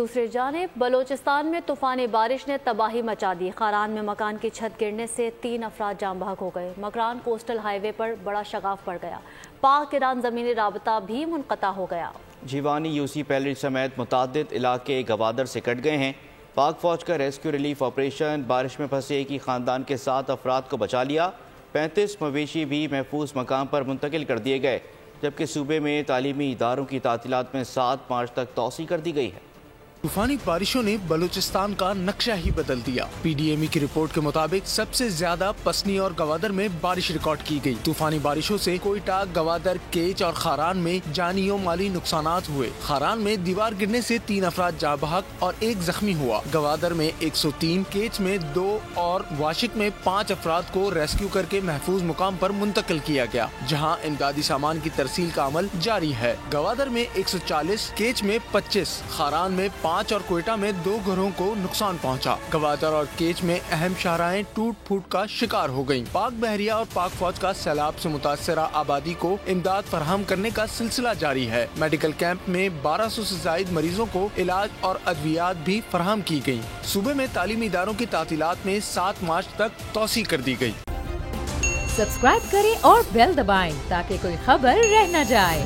دوسری جانب بلوچستان میں طوفانی بارش نے تباہی مچا دی۔ خاران میں مکان کی چھت گرنے سے 3 افراد جاں بحق ہو گئے۔ مکران کوسٹل ہائی وے پر بڑا شگاف پڑ گیا۔ پاک ایران زمینی رابطہ بھی منقطع ہو گیا۔ جیوانی یوسی پیلج سمیت متعدد علاقے گوادر سے کٹ گئے ہیں۔ پاک فوج کا ریسکیو ریلیف آپریشن بارش میں پھنسے ایک ہی خاندان کے 7 افراد کو بچا لیا۔ 35 مویشی بھی محفوظ مقام پر منتقل کر دیے گئے، جبکہ صوبے میں تعلیمی اداروں کی تعطیلات میں 7 مارچ تک توسیع کر دی گئی ہے۔ طوفانی بارشوں نے بلوچستان کا نقشہ ہی بدل دیا۔ پی ڈی ایم ای کی رپورٹ کے مطابق سب سے زیادہ پسنی اور گوادر میں بارش ریکارڈ کی گئی۔ طوفانی بارشوں سے کوئٹہ، گوادر، کیچ اور خاران میں جانی و مالی نقصانات ہوئے۔ خاران میں دیوار گرنے سے 3 افراد جاں بحق اور 1 زخمی ہوا۔ گوادر میں 103، کیچ میں 2 اور واشک میں 5 افراد کو ریسکیو کر کے محفوظ مقام پر منتقل کیا گیا، جہاں امدادی سامان کی ترسیل کا عمل جاری ہے۔ گوادر میں 140، کیچ میں 25، خاران میں 5 اور کوئٹہ میں 2 گھروں کو نقصان پہنچا۔ گوادر اور کیچ میں اہم شاہراہیں ٹوٹ پھوٹ کا شکار ہو گئیں۔ پاک بحریہ اور پاک فوج کا سیلاب سے متاثرہ آبادی کو امداد فراہم کرنے کا سلسلہ جاری ہے۔ میڈیکل کیمپ میں 1200 سے زائد مریضوں کو علاج اور ادویات بھی فراہم کی گئیں۔ صوبے میں تعلیمی اداروں کی تعطیلات میں 7 مارچ تک توسیع کر دی گئی۔ سبسکرائب کریں اور بیل دبائیں تاکہ کوئی خبر رہ نہ جائے۔